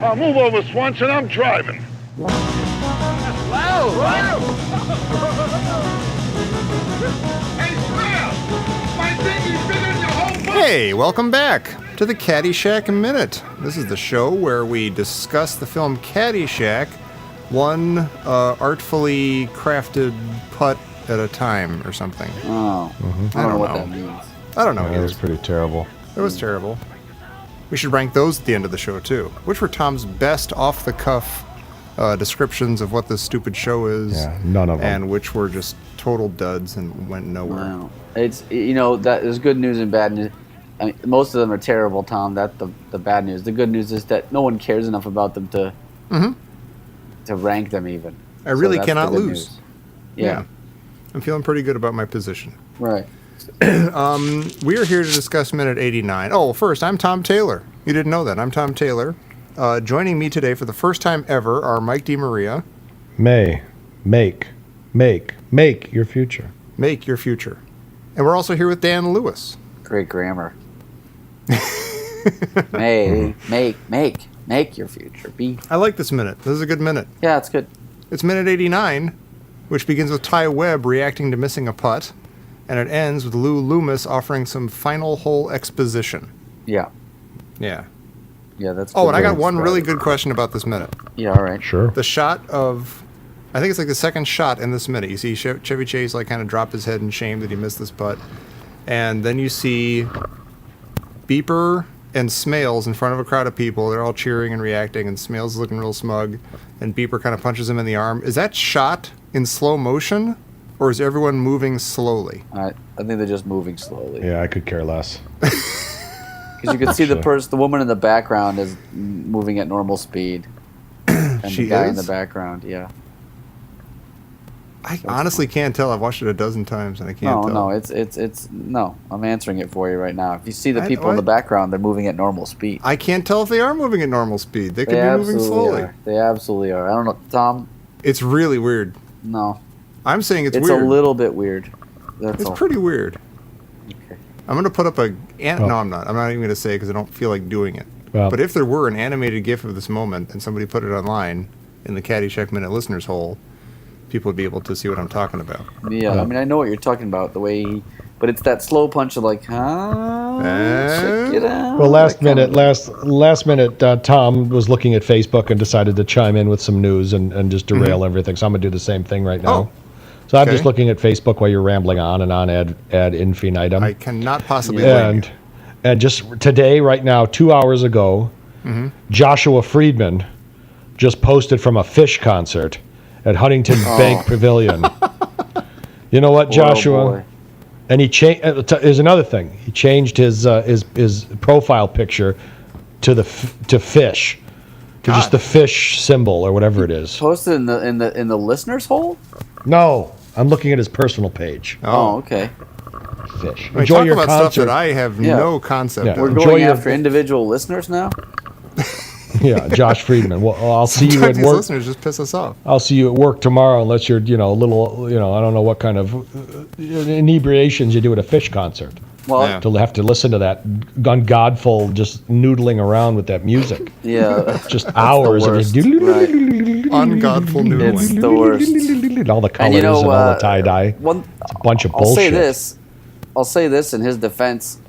Move over, Swanson. I'm driving. Wow! Hey, Smails! My thing is bigger than your whole boat. Hey, welcome back to the Caddyshack Minute. This is the show where we discuss the film Caddyshack, one artfully crafted putt at a time or something. Oh, I don't know what that means. I don't know. That was pretty terrible. It was terrible. We should rank those at the end of the show, too. Which were Tom's best off-the-cuff descriptions of what this stupid show is. Yeah, none of them. And which were just total duds and went nowhere. Wow. It's, that there's good news and bad news. I mean, most of them are terrible, Tom. That's the bad news. The good news is that no one cares enough about them to rank them even. I really that's cannot the good lose. news. Yeah. I'm feeling pretty good about my position. Right. We are here to discuss Minute 89. Oh, first, I'm Tom Taylor. You didn't know that. I'm Tom Taylor. Joining me today for the first time ever are Mike DiMaria. Make your future. Make your future. And we're also here with Dan Lewis. Great grammar. Make your future. I like this minute. This is a good minute. Yeah, it's good. It's Minute 89, which begins with Ty Webb reacting to missing a putt, and it ends with Lou Loomis offering some final hole exposition. Yeah. Yeah. Yeah, that's good. Oh, and I got one really good question about this minute. Yeah, all right. Sure. The shot of, I think it's like the second shot in this minute. You see Chevy Chase like kind of drop his head in shame that he missed this putt. And then you see Beeper and Smails in front of a crowd of people. They're all cheering and reacting, and Smails is looking real smug. And Beeper kind of punches him in the arm. Is that shot in slow motion, or is everyone moving slowly? I think they're just moving slowly. Yeah, I could care less. Because you can see the woman in the background is moving at normal speed. And She the guy is? in the background, yeah. I honestly can't tell. I've watched it a dozen times, and I can't tell. No, it's no. I'm answering it for you right now. If you see the people in the background, they're moving at normal speed. I can't tell if they are moving at normal speed. They could be moving slowly. Are. They absolutely are. I don't know, Tom. It's really weird. No. I'm saying it's weird. weird. It's a little bit weird. It's pretty weird. Okay. I'm going to put up no, I'm not. I'm not even going to say because I don't feel like doing it. Well, But if there were an animated GIF of this moment and somebody put it online in the Caddyshack Minute listeners hole, people would be able to see what I'm talking about. Yeah, I mean, I know what you're talking about, the way but it's that slow punch of like, check it out. well, last minute, Tom was looking at Facebook and decided to chime in with some news and just derail everything. So I'm going to do the same thing right now. Oh. So I'm just looking at Facebook while you're rambling on and on ad infinitum. I cannot possibly blame you. And just today, right now, 2 hours ago, Joshua Friedman just posted from a Fish concert at Huntington Bank Pavilion. You know what, Joshua? Boy. And he changed. There's another thing. He changed his profile picture to fish, to just the fish symbol or whatever it is. Posted in the listeners hole? No, I'm looking at his personal page. Oh, okay. Fish. I mean, Enjoy talk your about concert. stuff that I have no concept Yeah. of. We're Enjoy going your- after individual listeners now? Yeah, Josh Friedman. Well, I'll see you Sometimes at these work. listeners just piss us off. I'll see you at work tomorrow, unless you're, a little, I don't know what kind of inebriations you do at a Fish concert. Well, Yeah. To have to listen to that ungodful, just noodling around with that music. yeah. Just hours of worst, just right. Ungodful noodling. It's the worst. all the colors And and all the tie dye. It's a bunch of bullshit. I'll say this in his defense.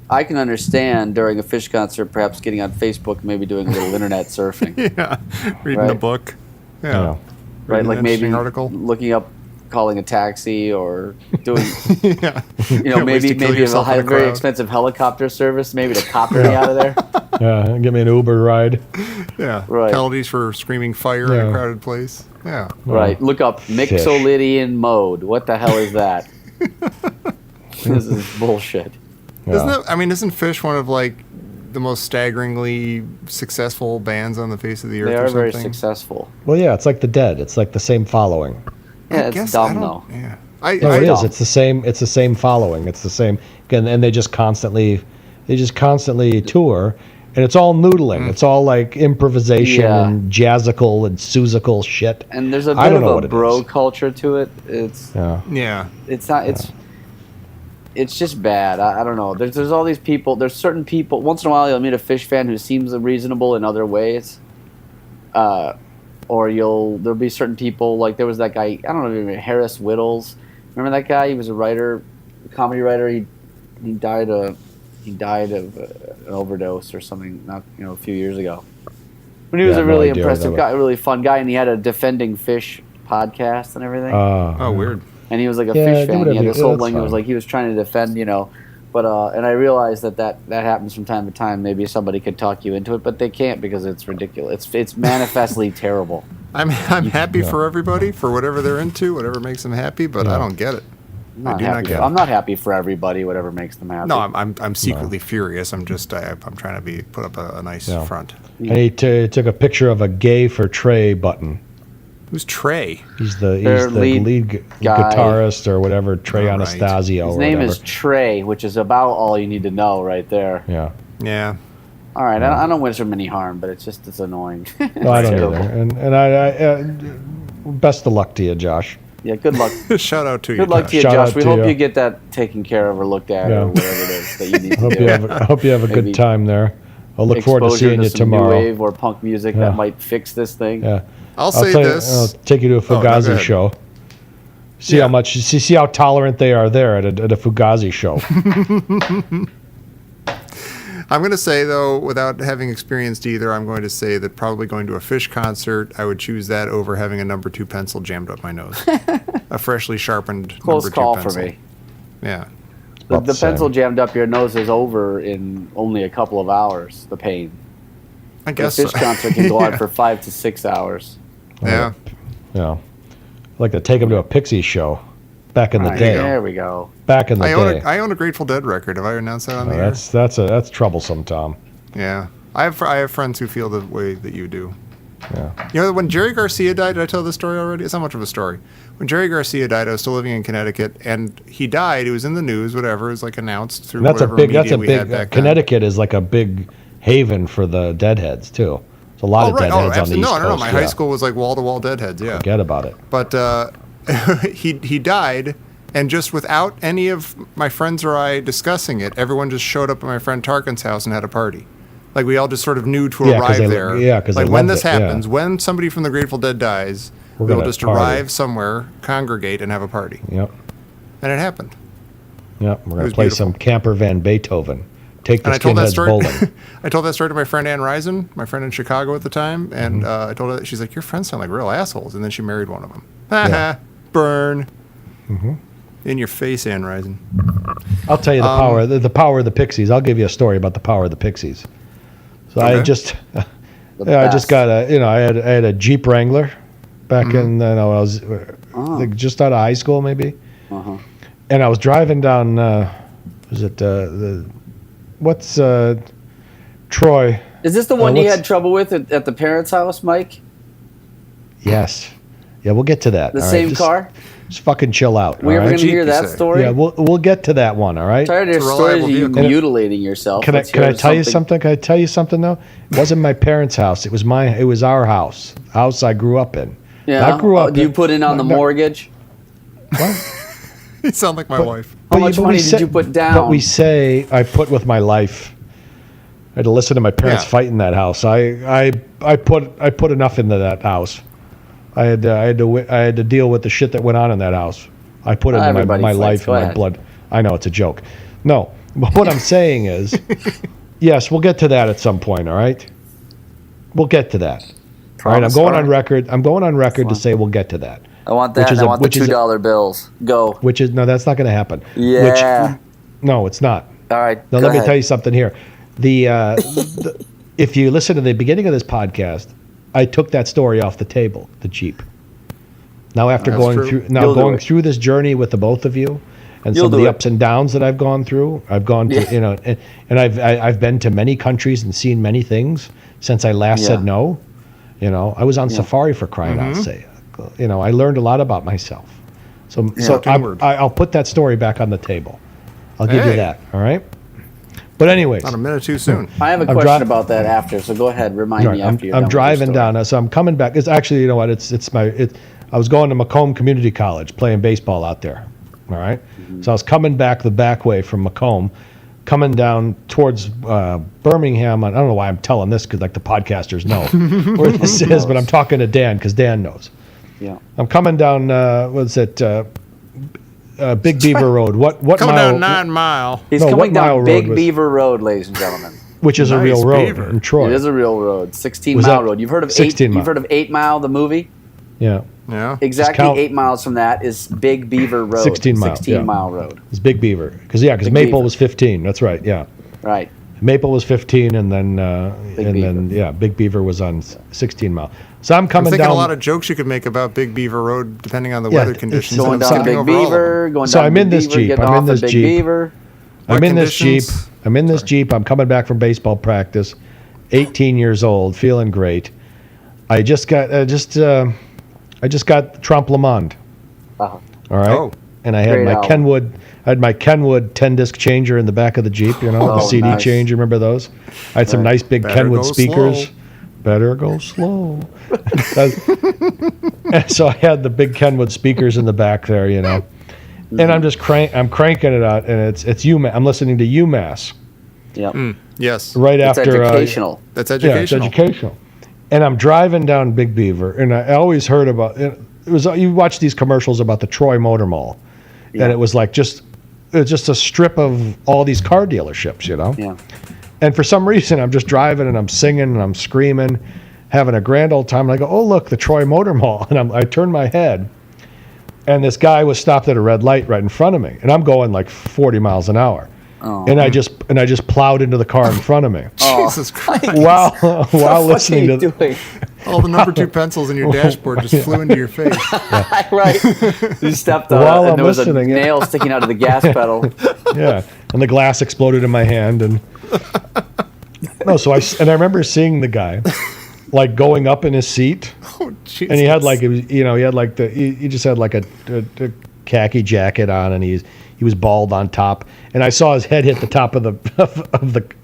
I can understand during a Fish concert perhaps getting on Facebook, maybe doing a little internet surfing. Yeah, reading a Right. book. Yeah. Yeah. Right, Reading like an maybe interesting article. looking up, calling a taxi, or doing, Yeah. maybe ways to kill maybe a yourself in a very crowd. expensive helicopter service, maybe to copter me out of there. Yeah, give me an Uber ride. Yeah. Right. Penalties for screaming fire in Yeah. a crowded place. Yeah. Right. Look up Mixolydian mode. What the hell is that? This is bullshit. Yeah. Isn't Fish one of like the most staggeringly successful bands on the face of the earth They or are something? very successful. Well, yeah, it's like the Dead. It's like the same following. Yeah, I it's guess I dumb don't- though. Yeah. No, it is. dumb. It's the same. It's the same following. It's the same, and they just constantly tour, and it's all noodling. It's all like improvisation Yeah. and jazzical and susical shit. And there's a I bit don't know of what a it bro is. culture to it. It's Yeah. Yeah. it's not it's it's just bad. I don't know. There's all these people. There's certain people. Once in a while, you'll meet a fish fan who seems reasonable in other ways. Or there'll be certain people, like there was that guy, I don't know if you remember, Harris Whittles. Remember that guy? He was a writer, a comedy writer. He died of an overdose or something, not a few years ago. But he was a really impressive guy, a really fun guy, and he had a Defending Fish podcast and everything. Oh, weird. And he was like a fish fan. He had this whole thing. It was like he was trying to defend, But and I realized that happens from time to time. Maybe somebody could talk you into it, but they can't because it's ridiculous. It's manifestly terrible. I'm happy for everybody for whatever they're into, whatever makes them happy, but I don't get it. I'm not happy for everybody, whatever makes them happy. No, I'm secretly furious. I'm just I'm trying to put up a nice front. And he took a picture of a "Gay for Trey" button. Who's Trey? He's the lead guitarist or whatever, Trey Anastasio. His name is Trey, which is about all you need to know right there. Yeah. Yeah. All right, I don't wish him any harm, but it's annoying. No, I don't either. And I best of luck to you, Josh. Yeah, good luck. Shout out to you. Good luck to you, Shout Josh. out We to hope you. you get that taken care of or looked at or whatever it is that you need to do. I hope you have a good time there. I'll look forward to seeing you some tomorrow. New wave or punk music that might fix this thing. Yeah. I'll say this. I'll take you to a Fugazi show. See how tolerant they are there at a Fugazi show. I'm going to say, though, without having experienced either, I'm going to say that probably going to a Fish concert, I would choose that over having a number 2 pencil jammed up my nose. A freshly sharpened Close number 2 call pencil. for me. Yeah. The pencil jammed up your nose is over in only a couple of hours, the pain. I guess a Fish concert can go on for 5 to 6 hours. Yeah. Yeah. I'd like to take him to a Pixies show back in the day. There we go. Back in the day. I own a Grateful Dead record. Have I announced that on the air? That's troublesome, Tom. Yeah. I have friends who feel the way that you do. Yeah. When Jerry Garcia died, did I tell this story already? It's not much of a story. When Jerry Garcia died, I was still living in Connecticut, and he died. It was in the news, whatever. It was like announced through whatever media we had back then. Connecticut is like a big haven for the Deadheads, too. There's a lot of Deadheads on the East Coast. No. My high school was like wall-to-wall Deadheads, yeah. Forget about it. But he died, and just without any of my friends or I discussing it, everyone just showed up at my friend Tarkin's house and had a party. Like, we all just sort of knew to arrive there. Yeah, because like, when this happens, when somebody from the Grateful Dead dies, we'll just arrive somewhere, congregate, and have a party. Yep. And it happened. Yep. We're going to play some Camper Van Beethoven. Take the skinheads bowling. I told that story to my friend Ann Risen, my friend in Chicago at the time, and I told her, she's like, your friends sound like real assholes, and then she married one of them. Burn. In your face, Ann Risen. I'll tell you the power of the Pixies. I'll give you a story about the power of the Pixies. So I just got I had a Jeep Wrangler back in I was like just out of high school maybe, and I was driving down Troy. Is this the one you had trouble with at the parents' house, Mike? Yes. Yeah, we'll get to that. The same car? Just fucking chill out. We ever going to hear that story? Yeah, we'll get to that one, all right? Tired of stories of you mutilating yourself. Can I tell you something? Can I tell you something, though? It wasn't my parents' house. It was our house. The house I grew up in. Yeah. I grew up you put in on the mortgage? What? You sound like my wife. How much money did you put down? But we say I put with my life. I had to listen to my parents fight in that house. I put enough into that house. I had to deal with the shit that went on in that house. I put it in my life and my blood. I know it's a joke. No, but what I'm saying is, yes, we'll get to that at some point. All right, we'll get to that. All right, I'm going on record. To say we'll get to that. I want that. I want the $2 bills. Go. No, that's not going to happen. Yeah. No, it's not. All right. Now let me tell you something here. If you listen to the beginning of this podcast, I took that story off the table, the Jeep. Now after going through this journey with the both of you, and some of the ups and downs that I've gone through, I've gone to and I've been to many countries and seen many things since I last said no. I was on safari for crying out say. I learned a lot about myself. So I'll put that story back on the table. I'll give you that. All right. But anyways, not a minute too soon. I have a question about that after, so go ahead. Remind me after you're done. I'm driving down, so I'm coming back. It's actually, I was going to Macomb Community College, playing baseball out there All right. So I was coming back the back way from Macomb, coming down towards Birmingham. I don't know why I'm telling this because like the podcasters know where this is, but I'm talking to Dan because Dan knows. Yeah. I'm coming down. What's it? Big Beaver Road. What Coming mile? down 9 Mile. He's No, coming what mile down road Big was- Beaver Road, ladies and gentlemen. Which is a Nice, real road Beaver. in Troy. It is a real road. 16 Was Mile that Road. You've heard of 16 You've Mile? heard of 8 Mile, the movie? Yeah. Yeah. Exactly count- 8 miles from that is Big Beaver Road. 16 mile, 16 yeah. Mile Road. It's Big Beaver. Because Big Maple Beaver. was 15. That's right. Yeah. Right. Maple was 15, and then Beaver. Big Beaver was on 16 mile. So I'm I'm coming thinking down. a lot of jokes you could make about Big Beaver Road depending on the Yeah, weather it's conditions. Going and I'm down to skipping Big over all of them. Beaver, going So down I'm to in Big this Beaver, Jeep. getting I'm in off at this Big Jeep. Beaver. I'm What in this Jeep. conditions? I'm in this Jeep. I'm coming back from baseball practice, 18 years old, feeling great. I just got Trompe Le Monde. Uh-huh. All right. Oh. And I had Great my album. Kenwood. I had my Kenwood 10-disc changer in the back of the Jeep. You know, the Oh, CD nice. changer. Remember those? I had some Right. nice big Better Kenwood go speakers. slow. Better go slow. And so I had the big Kenwood speakers in the back there. You know, and I'm just I'm cranking it out, and it's UMass. I'm listening to UMass Yep. Yes. right It's after. educational. That's Yeah, it's educational. educational. And I'm driving down Big Beaver, and I always heard about it. It was you watch these commercials about the Troy Motor Mall, Yeah. and it was like just a strip of all these car dealerships, you know. Yeah. And for some reason, I'm just driving and I'm singing and I'm screaming, having a grand old time. And I go, "Oh look, the Troy Motor Mall!" And I turn my head, and this guy was stopped at a red light right in front of me, and I'm going like 40 miles an hour, Oh. and I just plowed into the car in front of me. Jesus Christ. While What listening are to you doing? All the number 2 pencils in your dashboard just flew into your face. Right. You stepped on While it, I'm and there was a listening, yeah. nail sticking out of the gas pedal. Yeah, and the glass exploded in my hand, and no. So I remember seeing the guy, like going up in his seat, Oh, Jesus. and he had like he just had like a khaki jacket on, and he was bald on top, and I saw his head hit the top of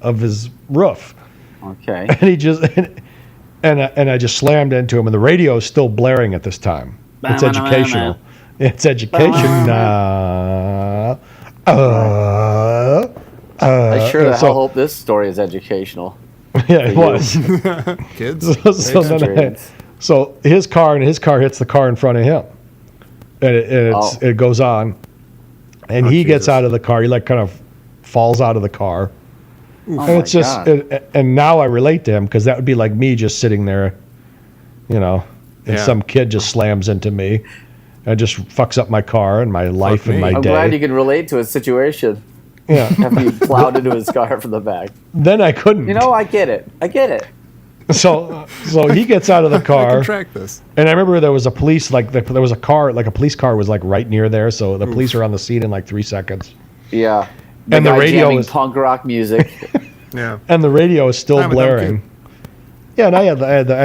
of his roof, Okay. and he just and I just slammed into him, and the radio is still blaring at this time. It's educational. It's education. I sure the so- hell hope this story is educational. Yeah, it you. was. Kids. So his car hits the car in front of him, and Oh. it goes on, and Oh, he gets Jesus. out of the car. He like kind of falls out of the car, Oh and it's my just God. and now I relate to him because that would be like me just sitting there, you know, and Yeah. some kid just slams into me, and just fucks up my car and my life and me. my I'm day. glad you can relate to his situation. Yeah. After you plowed into his car from the back. Then I couldn't. You know, I get it. I get it. So he gets out of the I car. can track this. And I remember there was a police, there was a car, like a police car was like right near there. So the police are on the scene in like 3 seconds. Yeah. And the guy radio jamming was- punk rock music. Yeah. And the radio is still I'm a dumb blaring. Yeah, and I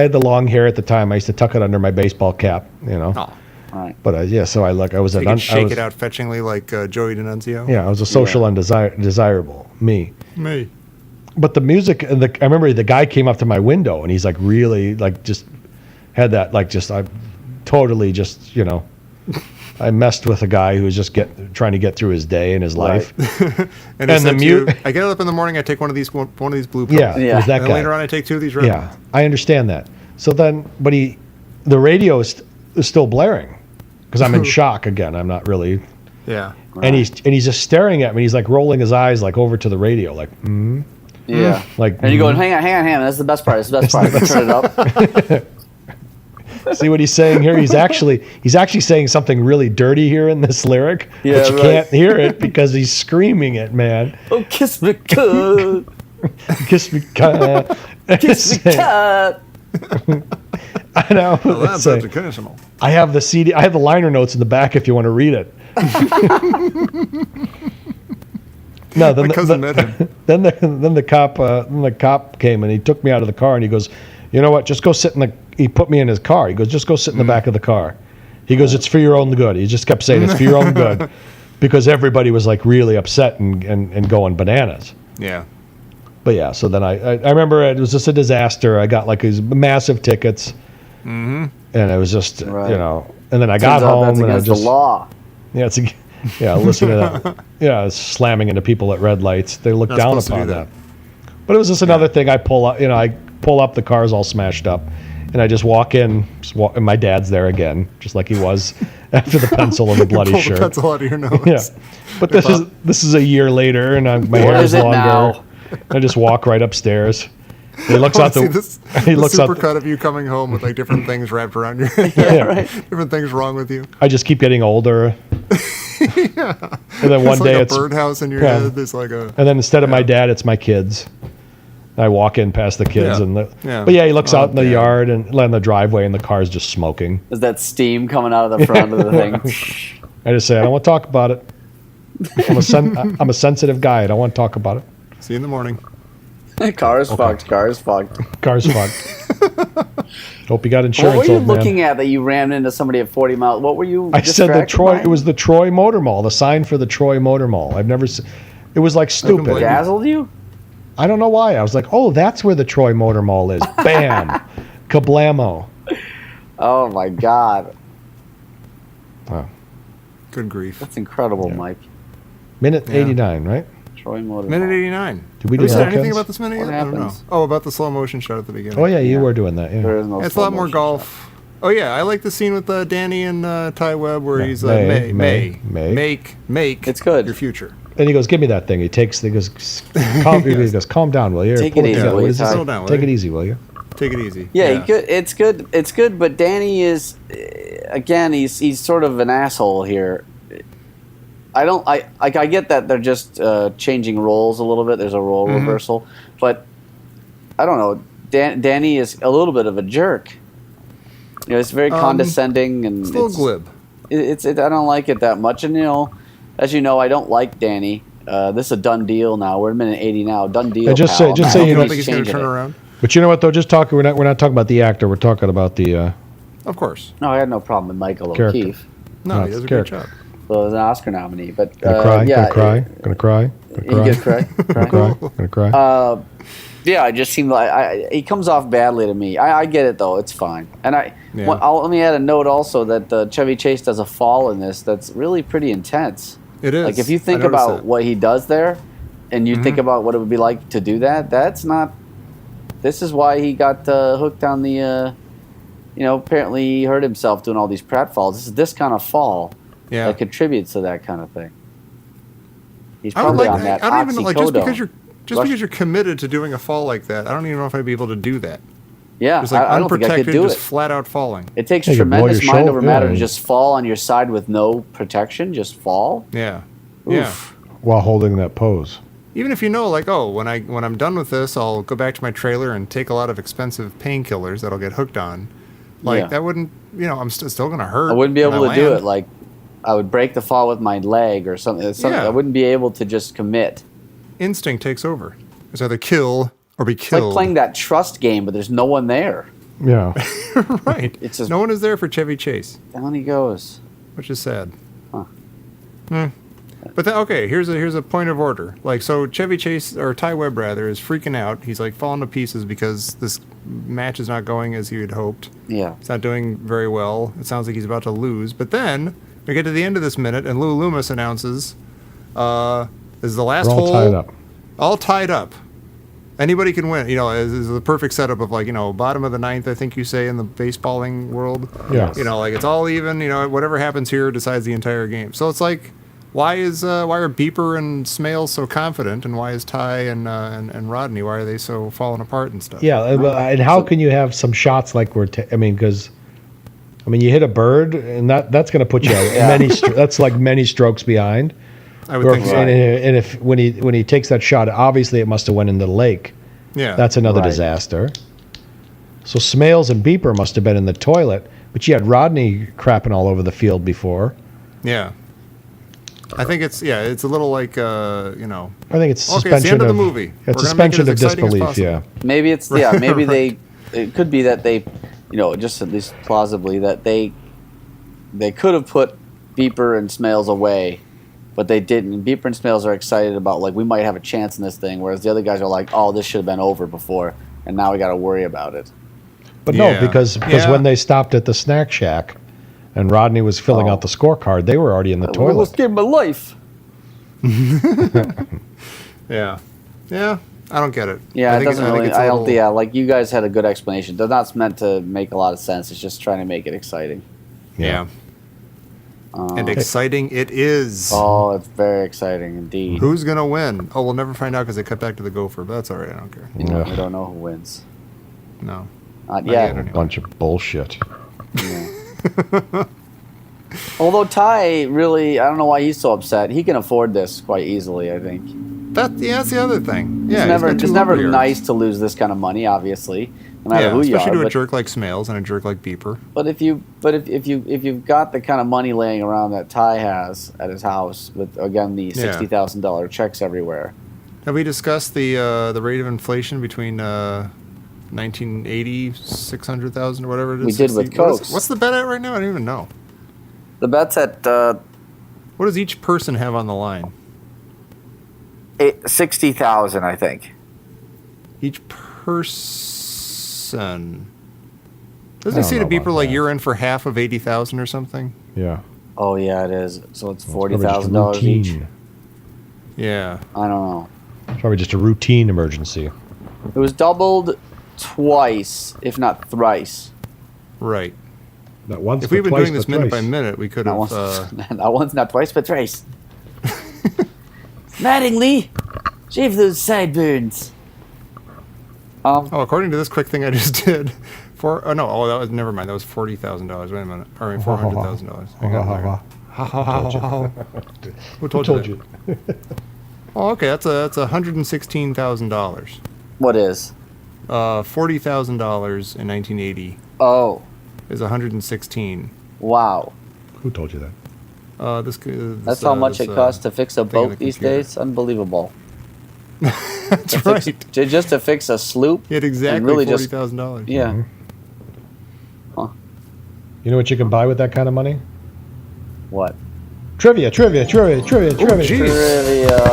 had the long hair at the time. I used to tuck it under my baseball cap, you know. Oh. Right. But so I was You a can shake it out fetchingly like Joey D'Annunzio. Yeah, I was a social undesirable me. Me. But the music, and I remember the guy came up to my window, and he's like really like just had that like just I totally just I messed with a guy who was just trying to get through his day and his life. And And the I get up in the morning, I take one of these blue pills. Yeah, it Yeah. was that And guy. later on, I take 2 of these red Yeah, ones. I understand that. So then, but the radio is still blaring because I'm in shock again. I'm not really, Yeah. and he's just staring at me. He's like rolling his eyes like over to the radio, like, Yeah. like. And you're going, hang on. That's the best part. That's the best part. Turn it up. See what he's saying here? He's actually saying something really dirty here in this lyric, Yeah, but you right. can't hear it because he's screaming it, man. Oh, kiss me good. Kiss me, cut. Kiss me cut. I know. Well, that's Say, educational. I have the CD. I have the liner notes in the back if you want to read it. No, then My cousin met him. Then the cop came and he took me out of the car and he goes, you know what? Just go sit in the. He put me in his car. He goes, just go sit in the back of the car. He goes, it's for your own good. He just kept saying it's for your own good, because everybody was like really upset and going bananas. Yeah. But yeah, so then I remember it was just a disaster. I got like these massive tickets, and it was just Right. and then I Turns got out home that's and I against just the law. yeah, listening to that, slamming into people at red lights. They look Not down supposed to upon do that. But it was just another thing. I pull up, the car's all smashed up, and I just walk in, and my dad's there again, just like he was after the pencil and the bloody Pull shirt. the pencil out of your nose. Yeah, but this is a year later, and my hair is longer. Now? I just walk right upstairs. He looks out the. He looks out. Supercut of you coming home with like different things wrapped around your head. Yeah, right. Different things wrong with you. I just keep getting older. Yeah. And then one It's day like it's a birdhouse in your yeah. head. There's like a. And then instead of my dad, it's my kids. I walk in past the kids, Yeah. But he looks out in the Dad. yard and in the driveway, and the car's just smoking. Is that steam coming out of the front of the thing? I just say, I don't want to talk about it. I'm a sensitive guy. I don't want to talk about it. See you in the morning. Car's fucked. Car's fucked. Car's fucked. Hope you got insurance. What were you old man. looking at that you ran into somebody at 40 miles? What were you? I said the distracted Troy. by? It was the Troy Motor Mall. The sign for the Troy Motor Mall. I've never seen. It was like stupid. blame you. Dazzled you? I don't know why. I was like, oh, that's where the Troy Motor Mall is. Bam, kablamo. Oh my God, Good grief. that's incredible, Mike. Minute Yeah. 89, right? Troy Motor. Minute Mall. 89. Did we Have do said that, anything Kens? about this minute What yet? I don't know. happens? Oh, about the slow motion shot at the beginning. Oh yeah, you Yeah. were doing that. Yeah. There is no. It's a slow lot more motion golf. shot. Oh yeah, I like the scene with Danny and Ty Webb where Yeah. he's May. make It's good. your future. And he goes, "Give me that thing." He goes, "Calm down, will you?" Take Pull it easy, together. will What you, is this? Ty? Slow down, will Take you? it easy, will you? Take it easy. Yeah, good. It's good. It's good. But Danny is, again, he's sort of an asshole here. I get that they're just changing roles a little bit. There's a role reversal, but I don't know. Danny is a little bit of a jerk. You know, it's very condescending and It's a little glib. I don't like it that much. And as you know, I don't like Danny. This is a done deal now. We're in minute 80 now. Done deal. And just pal. say You you don't know- think he's going to Changing turn it. around? But you know what though? Just talking. We're not talking about the actor. We're talking about the Of course. No, I had no problem with Michael Character. O'Keefe. No, No, he does it's a great character. job. So as an Oscar nominee, but gonna cry, yeah, gonna cry, gonna cry, You gonna get cry, cry. gonna cry. Yeah, it just seemed like he comes off badly to me. I get it though; it's fine. And Yeah. let me add a note also that Chevy Chase does a fall in this that's really pretty intense. It is. Like if you I think noticed about that. what he does there, and you think about what it would be like to do that, that's not. This is why he got hooked on the. Apparently he hurt himself doing all these pratfalls. This is this kind of fall Yeah. that contributes to that kind of thing. He's I don't probably like. on that I don't even like just because oxycodone. because you're committed to doing a fall like that. I don't even know if I'd be able to do that. Yeah, Just like I don't think I could unprotected, do just it. flat out falling. It takes You could blow tremendous your mind over matter shoulder, to yeah. just fall on your side with no protection, just fall. Yeah. Oof. Yeah. While holding that pose. Even if you know, like, oh, when I'm done with this, I'll go back to my trailer and take a lot of expensive painkillers that I'll get hooked on. Like Yeah. that wouldn't, I'm still gonna hurt. I wouldn't be when able to do land. it. Like, I would break the fall with my leg or something. Yeah. I wouldn't be able to just commit. Instinct takes over. It's either kill or be It's killed. like playing that trust game, but there's no one there. Yeah. Right. It's just- no one is there for Chevy Chase, Down he goes. which is sad. Huh. But then, okay, here's a point of order. Like, so Chevy Chase, or Ty Webb rather, is freaking out. He's like falling to pieces because this match is not going as he had hoped. Yeah. He's not doing very well. It sounds like he's about to lose. But then we get to the end of this minute, and Lou Loomis announces, "This is the last We're all hole. tied up. All tied up. Anybody can win. This is the perfect setup of bottom of the ninth. I think you say in the baseballing world. Yeah. Like it's all even. Whatever happens here decides the entire game. So it's like, why are Beeper and Smails so confident, and why is Ty and Rodney, why are they so falling apart and stuff? Yeah, and how can you have some shots like because you hit a bird, and that's going to put you that's like many strokes behind. I would think so. And if when he takes that shot, obviously it must have went into the lake. Yeah, That's another Right. disaster. So Smails and Beeper must have been in the toilet, but you had Rodney crapping all over the field before. yeah. I think it's a little like I think it's Okay, it's the suspension end of of the movie. We're It's gonna make it suspension as of exciting as disbelief. possible. Yeah. Maybe it's maybe it could be that they, just at least plausibly that they could have put Beeper and Smails away, but they didn't. And Beeper and Smails are excited about like we might have a chance in this thing, whereas the other guys are like, oh, this should have been over before, and now we got to worry about it. But Yeah. no, because Yeah. when they stopped at the snack shack, and Rodney was filling out the scorecard, they were already in the I toilet. almost gave my life. Yeah. Yeah. I don't get it. Yeah, I it think doesn't I think really. it's a I don't. little- Yeah, like you guys had a good explanation. They're not meant to make a lot of sense. It's just trying to make it exciting. Yeah. And exciting it is. Oh, it's very exciting indeed. Who's going to win? Oh, we'll never find out because they cut back to the gopher, but that's all right. I don't care. You know, Ugh. we don't know who wins. No. Not Not yet. yet, anyway. Bunch of bullshit. Yeah. Although Ty really, I don't know why he's so upset. He can afford this quite easily, I think. That's the other thing. Yeah, It's never nice to lose this kind of money, obviously, no matter who you especially are. to a But, jerk like Smails and a jerk like Beeper. but if you've got the kind of money laying around that Ty has at his house, with again the Yeah. $60,000 checks everywhere. Have we discussed the rate of inflation between 1980, 600,000 or whatever it is? We did with 60? Cokes. What's the bet at right now? I don't even know. The bet's at What does each person have on the line? 60,000, I think. Each person. I Doesn't it don't say to know Beeper about like that. you're in for half of 80,000 or something? Yeah. Oh yeah, it is. So it's Probably just a $40,000 each. routine. Yeah. I don't know. Probably just a routine emergency. It was doubled twice, if not thrice. Right. Not once, If but we'd been twice, doing this but minute thrice. by minute, we could Not have. once, not once, not twice, but thrice. Mattingly, shave those sideburns. Oh, according to this quick thing I just did, that was never mind. That was $40,000. Wait a minute, or I mean $400,000. Hang on. Who told you? that? Oh, okay. That's $116,000. What is? $40,000 in 1980 Oh, is 116. wow. Who told you that? That's how much it costs to fix a thing on boat the these computer. days? Unbelievable. That's To right. fix- just to fix a sloop? He had and exactly really just- $40,000. Yeah. You know what you can buy with that kind of money? What? Trivia. geez. Trivia.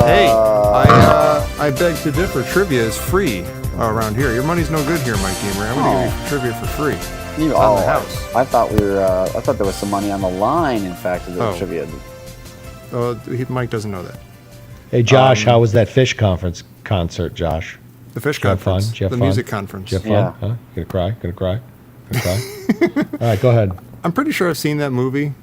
Hey, I beg to differ. Trivia is free around here. Your money's no good here, Mike Gamer. I'm going to give you trivia for free. You, on the oh, house. I thought we were. I thought there was some money on the line. In fact, of the Oh. trivia. Mike doesn't know that. Hey, Josh, how was that Fish concert, Josh? The fish Did you have fun? conference. Did you have The fun? music conference. Did you have fun? Yeah. Huh? Gonna cry? Gonna cry? Gonna cry? All right, go ahead. I'm pretty sure I've seen that movie.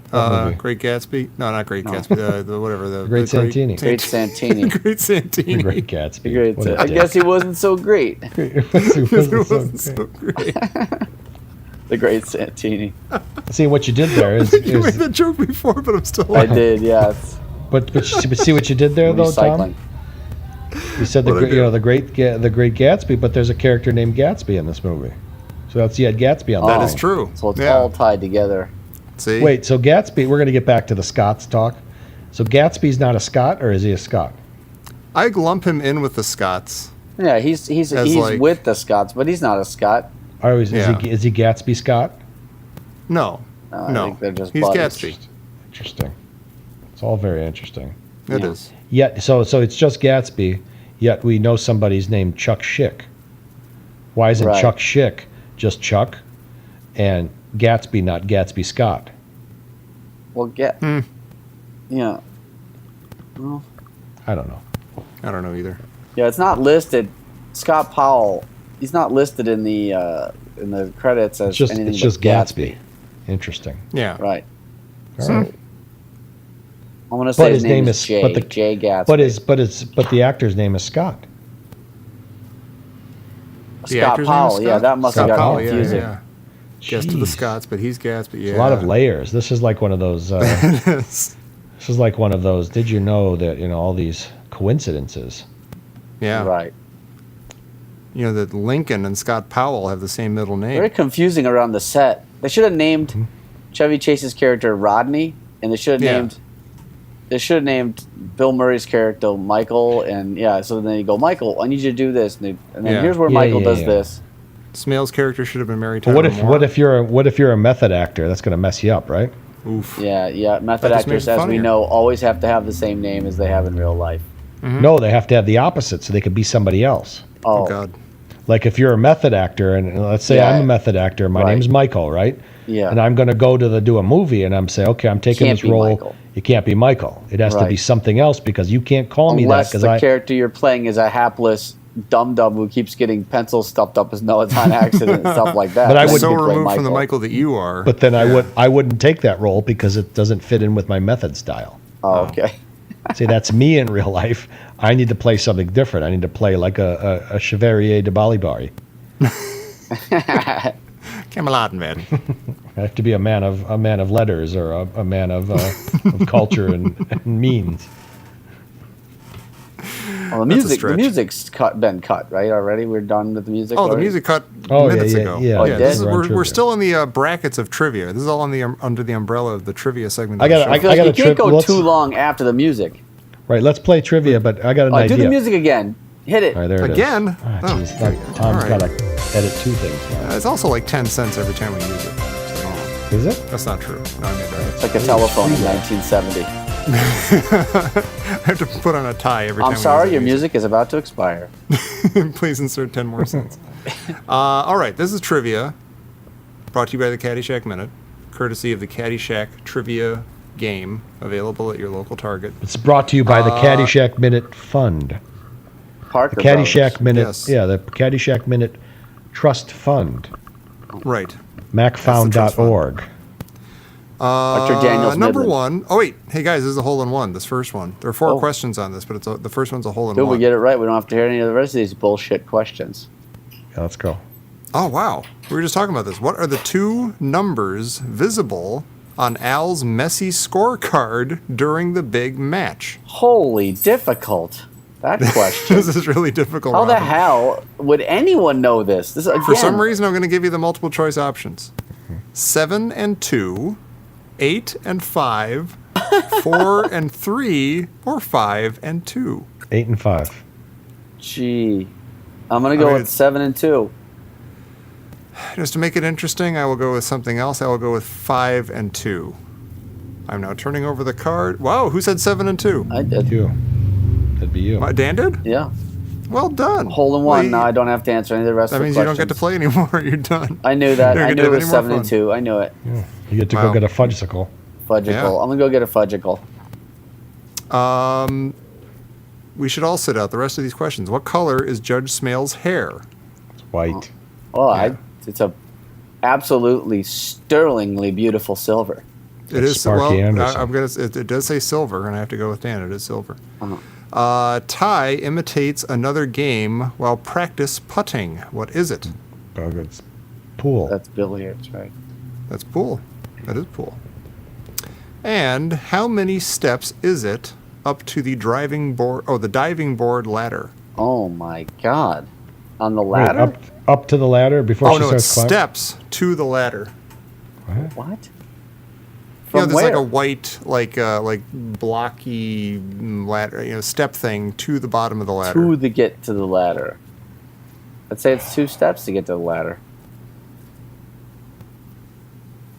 What movie? Great Gatsby. No, not Great Gatsby. The whatever. The Great Santini. Great Santini. Great Santini. The Great Gatsby. Great. What a I dick. guess he wasn't so great. It wasn't It so wasn't great. so great. The Great Santini. See what you did there is, You made that joke before, but I'm still I laughing. did. Yes. but see what you did there though, Recycling. Tom. You said What'd I do? the Great Gatsby, but there's a character named Gatsby in this movie, so that's you had Gatsby on That the is line. true. So it's Yeah. all tied together. See? Wait, so Gatsby, we're going to get back to the Scots talk. So Gatsby's not a Scot, or is he a Scot? I lump him in with the Scots. Yeah, he's like- with the Scots, but he's not a Scot. Or is Yeah. he Gatsby Scott? No. I No. think they're just He's buddies. Gatsby. Interesting. It's all very interesting. It Yeah. is. Yet, so it's just Gatsby. Yet we know somebody's named Chuck Schick. Why isn't Right. Chuck Schick just Chuck, and Gatsby not Gatsby Scott? Well, yeah. Well, I don't know. I don't know either. yeah, it's not listed. Scott Powell. He's not listed in the credits as anything It's but just Gatsby. Interesting. Yeah. Right. All right. I'm gonna say But his name is Jay. but the- Jay Gatsby. But the actor's name is Scott. The Scott actor's name is Powell. Yeah, Scott? that must have Scott got Powell, confusing. Yeah. Guess to the Jeez. Scots, but he's Gatsby. Yeah. It's a lot of layers. This is like one of those. This is like one of those. Did you know that all these coincidences? Yeah. Right. You know that Lincoln and Scott Powell have the same middle name. Very confusing around the set. They should have named Mm-hmm. Chevy Chase's character Rodney, and they should have Yeah. named. They should have named Bill Murray's character Michael, and yeah. So then you go, Michael, I need you to do this, and then Yeah. here's where Yeah, Michael yeah, does yeah. this. Smails' character should have been married to But Tyler Moore. what if you're a method actor? That's going to mess you up, right? Oof. Yeah. Method That just makes actors, it as we funnier. know, always have to have the same name as they have in real life. Mm-hmm. No, they have to have the opposite so they could be somebody else. Oh, God. Like if you're a method actor, and let's say Yeah. I'm a method actor, my Right. name's Michael, right? Yeah. And I'm going to go to do a movie, and I'm saying, okay, I'm taking Can't this be role. Michael. It can't be Michael. It has to be Right. something else because you can't call me that Unless because the I. character you're playing is a hapless dum-dum who keeps getting pencils stuffed up his nose on accident and stuff like that. But I Then would- so you play removed from the Michael that you are. But then I wouldn't take that role because it doesn't fit in with my method style. Oh, okay. See, that's me in real life. I need to play something different. I need to play like a Chevalier de Balibari. Camelot, man. I have to be a man of letters or a man of culture and means. Well, That's a the stretch. music's been cut, right? Already, we're done with the music. Oh, the already? music cut Oh, yeah, minutes yeah, ago. yeah. Oh, it this is, did? We're on we're trivia. still in the brackets of trivia. This is all under the umbrella of the trivia segment. I of the gotta- show. I feel like got you a can't trip- go let's- too long after the music. Right, let's play trivia, but I got an Oh, idea. do the music again. Hit it. All right, there it is. Again? Ah, Oh, jeez, there you go. Tom's All got right. to edit two things now. It's also like 10 cents every time we use it. So, Is it? that's not true. No, I made that. It's like a telephone in 1970. I have to put on a tie every time. I'm sorry, we your use music is about to expire. it. Please insert 10 more cents. All right, this is trivia, brought to you by the Caddyshack Minute, courtesy of the Caddyshack Trivia game, available at your local Target. It's brought to you by the Caddyshack Minute Fund. Parker Caddyshack Brothers. Minute, Yes. yeah, the Caddyshack Minute Trust Fund. Right. Macfound.org. Dr. Daniels Number Midland. one. Oh, wait. Hey, guys, this is a hole-in-one, this first one. There are 4 Oh. questions on this, but the first one's a Dude, hole-in-one. we get it right. We don't have to hear any of the rest of these bullshit questions. Yeah, let's go. Oh, wow. We were just talking about this. What are the 2 numbers visible on Al's messy scorecard during the big match? Holy difficult. That question. This is really difficult. How the Robin. hell would anyone know this? This again, For some reason, I'm going to give you the multiple choice options. 7 and 2, 8 and 5, 4 and 3, or 5 and 2. 8 and 5. Gee. I'm going to go I mean, with it's- 7 and 2. Just to make it interesting, I will go with something else. I will go with 5 and 2. I'm now turning over the card. Wow, who said 7 and 2? I did. You. That'd be you. Dan did? Yeah. Well done. Hole in Well, one. you- Now I don't have to answer any of the rest That of the means questions. you don't get to play anymore. You're done. I knew that. You don't I get knew to it have was any more 7 and fun. 2. I knew it. Yeah. You get to Wow. go get a fudgesicle. Fudgicle. Yeah. I'm going to go get a fudgicle. We should all sit out the rest of these questions. What color is Judge Smails' hair? It's white. Oh, Yeah. it's a absolutely sterlingly beautiful silver. It It's is Sparky well. Anderson. I'm gonna. It does say silver, and I have to go with Dan. It is silver. Uh-huh. Ty imitates another game while practice putting. What is it? Oh, it's pool. That's billiards, right? That's pool. That is pool. And how many steps is it up to the driving board? Oh, the diving board ladder. Oh my God! On the Wait, ladder? up to the ladder before Oh she no, it's starts climbing? steps to the ladder. What? You know, From there's where? like a white, like blocky ladder, step thing to the bottom of the ladder. To the get to the ladder. I'd say it's 2 steps to get to the ladder.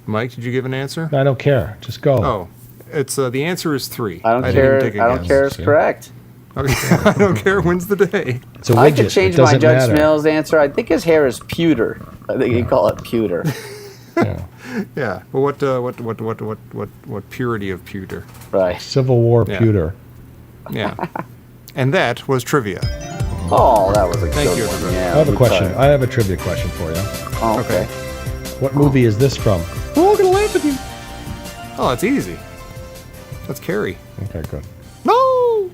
Mike, did you give an answer? I don't care. Just go. Oh, it's the answer is 3. I don't didn't care. take a I don't guess. care. It's See? correct. Okay. I don't care. Wins the day. It's a widget. I could change it my doesn't Judge matter. Smails answer. I think his hair is pewter. I think you call it pewter. Yeah. Yeah. Well, what purity of pewter? Right. Civil War Yeah. pewter. Yeah. And that was trivia. Oh, that was a Thank good you, one. everybody. Yeah, I have a we question. tried. I have a trivia question for you. Oh, okay. What movie is this from? We're all gonna laugh at you. Oh, it's easy. That's Carrie. Okay, good. No.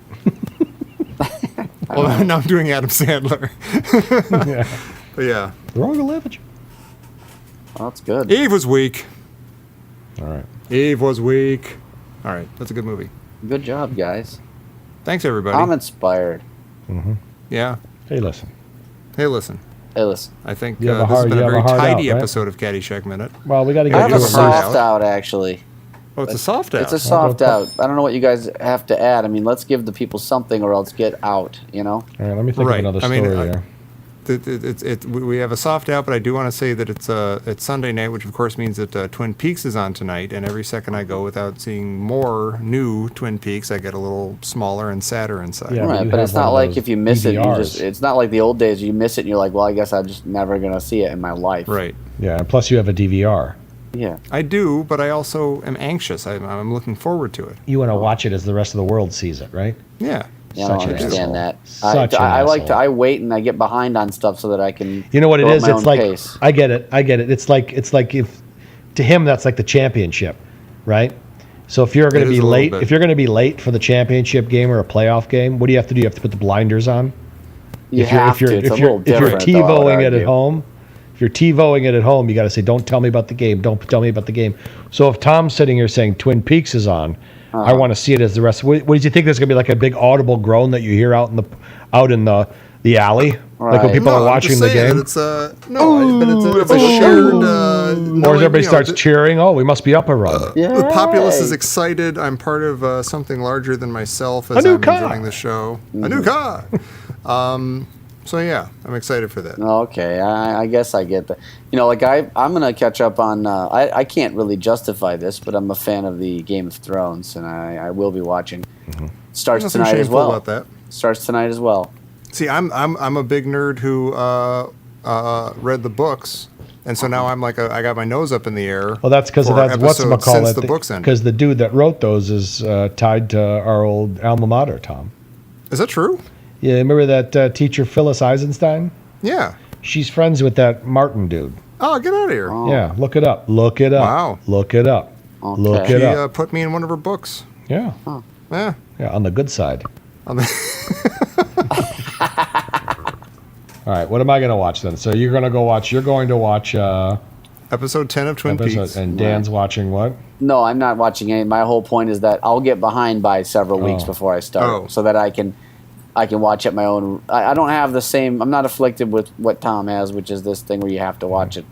Well, now I'm doing Adam Sandler. Yeah. But yeah, We're all gonna laugh at you. Oh, that's good. Eve was weak. All right. Eve was weak. All right, that's a good movie. Good job, guys. Thanks, everybody. I'm inspired. Yeah. Hey, listen. Hey, listen. Hey, listen. I think You have a this has hard- been you a have a very hard tidy out, right? episode of Caddyshack Minute. Well, we got to I get have you a have to a hard soft out, actually. Oh, it's a soft out. It's a soft out. I don't know what you guys have to add. I mean, let's give the people something or else get out, you know? All right, let me think Right. of another I mean, story I- here. we have a soft out, but I do want to say that it's Sunday night, which of course means that Twin Peaks is on tonight. And every second I go without seeing more new Twin Peaks, I get a little smaller and sadder inside. Yeah, Right, you but have it's one not of like those if you miss it, DVRs. it's not like the old days. You miss it, and you're like, well, I guess I'm just never gonna see it in my life. Right. Yeah, and plus you have a DVR. Yeah. I do, but I also am anxious. I'm looking forward to it. You want to watch it as the rest of the world sees it, right? Yeah. Yeah, I don't Such an understand asshole. that. Such an I like to. asshole. I wait and I get behind on stuff so that I can. You know what it go at is? my It's own like pace. I get it. It's like if to him that's like the championship, right? So if you're going It to is be a little late, bit. if you're going to be late for the championship game or a playoff game, what do you have to do? You have to put the blinders on. You if you're have to. It's a little if you're different. though, I would TiVoing it at argue. home, if you're TiVoing it at home, you got to say, "Don't tell me about the game. Don't tell me about the game." So if Tom's sitting here saying Twin Peaks is on, I want to see it as the rest. What do you think? There's going to be like a big audible groan that you hear out in the alley, like when Right. people are watching the game, It's it's a shared. or as everybody starts cheering. Oh, we must be up a run. The populace is Yay. excited. I'm part of something larger than myself as A new I'm car. enjoying the show. A new car. So yeah, I'm excited for that. Okay, I guess I get that. Like I'm gonna catch up on. I can't really justify this, but I'm a fan of the Game of Thrones, and I will be watching. Starts Nothing tonight as shameful well. about that. Starts tonight as well. See, I'm a big nerd who read the books, and so now I'm like I got my nose up in the air. Well, that's because for that's episodes since whatchamacallit. the books ended. Because the dude that wrote those is tied to our old alma mater, Tom. Is that true? Yeah, remember that teacher Phyllis Eisenstein? Yeah. She's friends with that Martin dude. Oh, get out of here. Yeah, look it up. Look it up. Wow. Look it up. Okay. Look She it up. put me in one of her books. Yeah. Yeah. Yeah, on the good side. On the- All right, what am I going to watch then? So you're going to watch Episode 10 of Twin Peaks. and Dan's watching what? No, I'm not watching any. My whole point is that I'll get behind by several weeks before I start, Oh. so that I can watch at my own. I don't have the same. I'm not afflicted with what Tom has, which is this thing where you have to watch it.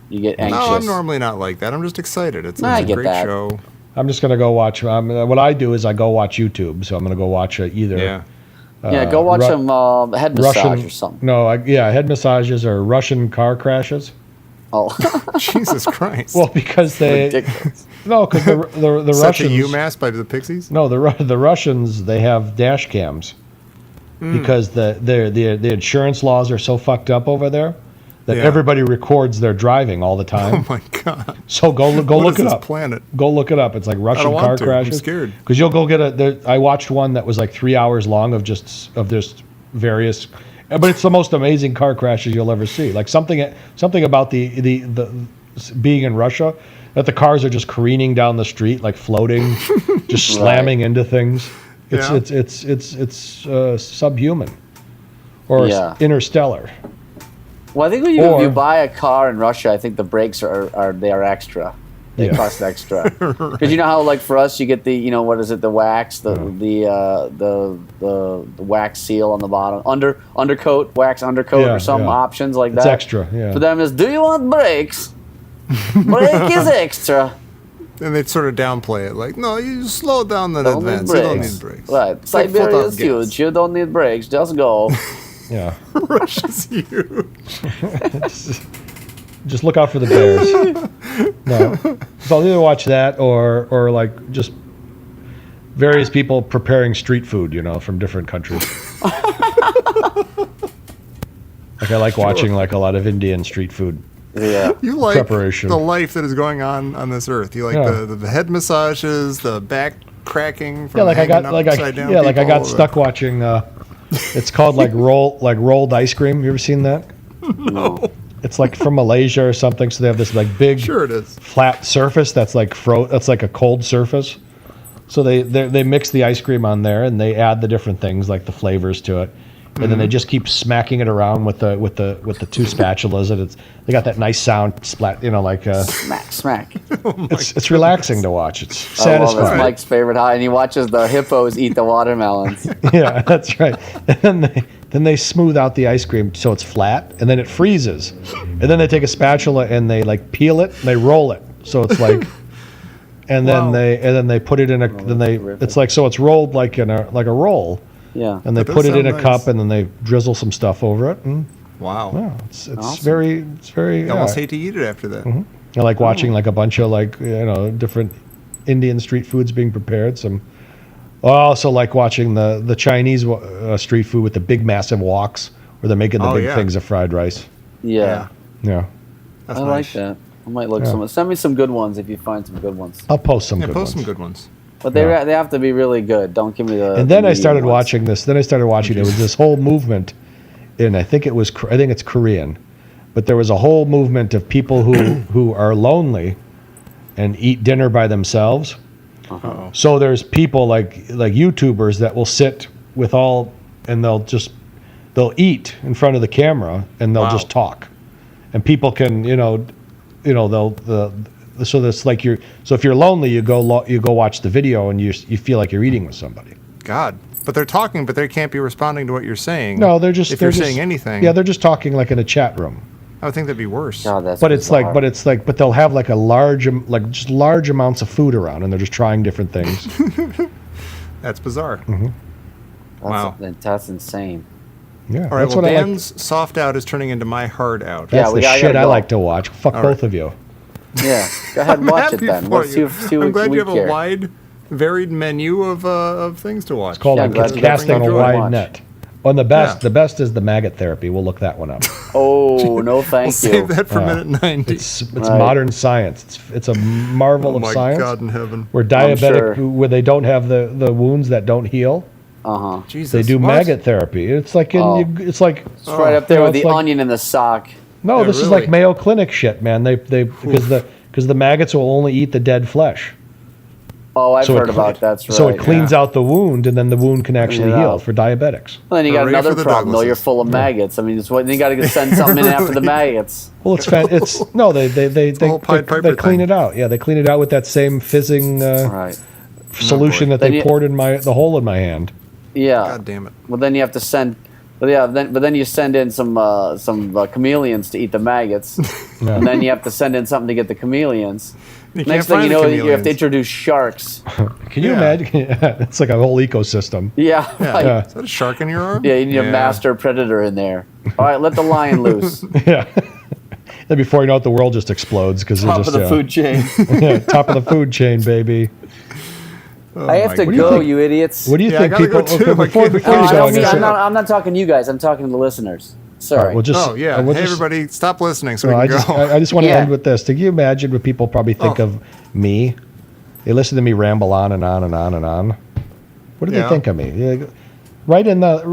You get anxious. No, I'm normally not like that. I'm just excited. It's I a get great that. show. I'm just going to go watch. What I do is I go watch YouTube. So I'm going to go watch either Yeah. Yeah, go watch Ru- some head massage Russian or something. No, head massages or Russian car crashes. Oh, Jesus Christ. Well, because they ridiculous. no, because the Set to Russians. UMass by the Pixies? No, the Russians, they have dash cams because the insurance laws are so fucked up over there that Yeah. everybody records their driving all the Oh time. my God. So go What look is it this up. planet? Go look it up. It's like Russian don't want car to. I'm crashes. scared. Because you'll go get I watched one that was like 3 hours long of just various, but it's the most amazing car crashes you'll ever see. Like something about the being in Russia, that the cars are just careening down the street like floating, just slamming into things. It's Yeah. it's subhuman, or Yeah. interstellar. Well, I think when Or- you buy a car in Russia, I think the brakes are extra. They Yeah. cost extra. Because you know how, like, for us, you get the what is it, the wax, the wax seal on the bottom, wax undercoat, Yeah, or some yeah. options like It's that. extra. Yeah. For them is, do you want brakes? Brake is extra. And they sort of downplay it. Like, no, you slow down in Don't need advance. You don't brakes. need brakes. Right. It's like Siberia foot is off gas. huge. You don't need brakes. Just go. Yeah. Russia's huge. Just look out for the bears. No, so I'll either watch that or like just various people preparing street food, from different countries. Like I like watching like a lot of Indian street food. Yeah. You like Preparation. the life that is going on this earth. You like Yeah. the head massages, the back cracking from Yeah, like I hanging got upside down I got people, stuck watching. It's called like rolled ice cream. You ever seen that? No. It's like from Malaysia or something. So they have this like big Sure it is. flat surface that's like that's like a cold surface. So they mix the ice cream on there and they add the different things like the flavors to it, and then they just keep smacking it around with the two spatulas, and they got that nice sound splat, like Smack. it's relaxing to watch. It's I love it. It's satisfying. Mike's favorite hobby, and he watches the hippos eat the watermelons. Yeah, that's right. And then they smooth out the ice cream so it's flat, and then it freezes, and then they take a spatula and they like peel it and they roll it so it's like. And then Wow. they put it in it's like, so it's rolled like a roll, Yeah. and they That put it does in a sound cup nice. and then they drizzle some stuff over it. And Wow. Yeah, it's Awesome. it's very. You almost hate to eat it after that. I like watching like a bunch of like different Indian street foods being prepared. I also like watching the Chinese street food with the big massive woks where they're making the big things of fried rice. Yeah. Yeah. That's I nice. like that. I might look some. Send me some good ones if you find some good ones. I'll post some Yeah, good post ones. some good ones. But they have to be really good. Don't give me the. And then the I started medium ones. watching this. Then I started watching. There was this whole movement, and I think it's Korean, but there was a whole movement of people who are lonely, and eat dinner by themselves. Uh-oh. So there's people like YouTubers that will sit with and they'll eat in front of the camera and they'll just talk, and people can so that's like so if you're lonely you go watch the video and you feel like you're eating with somebody. God. But they're talking, but they can't be responding to what you're saying. No, they're just if they're you're just, saying anything. Yeah, they're just talking like in a chat room. I would think that'd be worse. God, that's But bizarre. but they'll have like large amounts of food around, and they're just trying different things. That's bizarre. Wow, that's insane. Yeah, All right, that's well, what I like. Dan's soft out is turning into my hard out. That's the I shit gotta I go. like to watch. Fuck both right. of you. Yeah, go ahead and watch it Happy then. for Let's see you. see I'm what glad we you have care. a wide, varied menu of things to watch. It's called Yeah, like glad it's you cast bring on a joy. wide Watch. net. And the best, Yeah. the best is the maggot therapy. We'll look that one up. Oh no, thank We'll you. save that for minute 90. It's Right. modern science. It's a marvel Oh of my science. God in heaven. Where diabetic, sure. where they don't have the wounds that don't heal, Jesus. they do what? maggot therapy. It's like it's like It's right up there you know, with it's the like- onion and the sock. no, Yeah, this is really. like Mayo Clinic shit, man. They because the maggots will only eat the dead flesh. Oh, I've So it heard cle- about that's right. So it cleans yeah. out the wound, and then the wound can actually it heal out. for diabetics. Well, then you got Hooray another for the problem though. Douglases. You're full of maggots. I mean, then you got to send something in after the maggots. Well, it's no, they whole Pied Piper they clean thing. it out. Yeah, they clean it out with that same fizzing Right. solution that Then they you- poured in the hole in my hand. Yeah. God damn it. Well, then you have to send. But then you send in some chameleons to eat the maggots, Yeah. and then you have to send in something to get the chameleons. You Next can't thing find you the know, you have chameleons. to introduce sharks. Can you Yeah. imagine? It's like a whole ecosystem. Yeah, right. Yeah. Is that a shark in your arm? Yeah, you need a master predator in there. All right, let the lion loose. Yeah. Then before you know it, the world just explodes because Top of the food chain. top of the food chain, baby. I have to my go, think? you idiots. What do you Yeah, I think gotta people? go too. Okay, I before can't- before No, you I go, don't I'm mean, gonna I'm, say- not, I'm not talking to you guys. I'm talking to the listeners. Sorry. All right, we'll just. Oh, yeah. we'll Hey, just- everybody, stop listening so No, we can go. I just want to Yeah. end with this. Can you imagine what people probably think Oh. of me? They listen to me ramble on and on and on and on. What do Yeah. they think of me? Right in the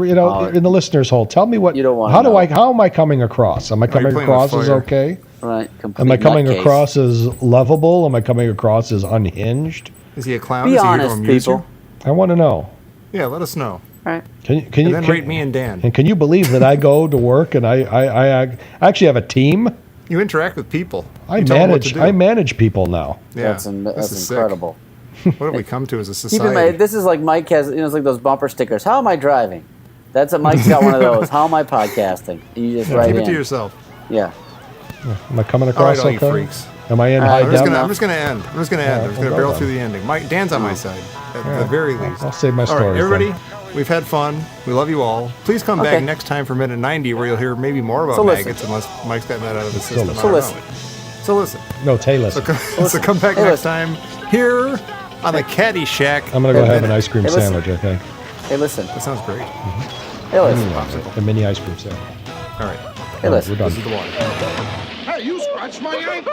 in the listeners' hole. Tell me what. You don't wanna how do know. How am I coming across? Am I coming playing with across as fire. okay? Right. Complete Am I coming nutcase. across as lovable? Am I coming across as unhinged? Is he a clown? Be Is he here to honest, amuse people. I want to know. you? Yeah, let us know. Right. Can you And then rate me and Dan. And can you believe that I go to work and I actually have a team? You interact with people. I You tell them what to manage do. people now. Yeah, That's this is sick. incredible. What have we come to as a Keep in society? mind, this is like Mike has, it's like those bumper stickers. How am I driving? That's what Mike's got one of those. How am I podcasting? You just write Keep in. it to yourself. Yeah. Am I coming All right, across all you okay? freaks. Am I in All high right, def? I'm just gonna end. I'm just gonna end. I'm just gonna well, barrel done. through the ending. Dan's on my side at the very least. I'll save my All stories. right, everybody, we've had fun. We love you all. Please come Okay. back next time for minute 90, where you'll hear maybe more about So listen. maggots, unless Mike's gotten that out of the system. listen. I don't listen. know. So listen. Then. No, Tay, listen. So come back Hey, next listen. time here on the Caddyshack. I'm gonna go Hey, have an ice cream hey, listen. sandwich. I think Hey, listen. That sounds great. Hey, listen. a mini ice cream sandwich. All right, Hey, listen. We're done. this is the one. Hey, you scratched my ankle.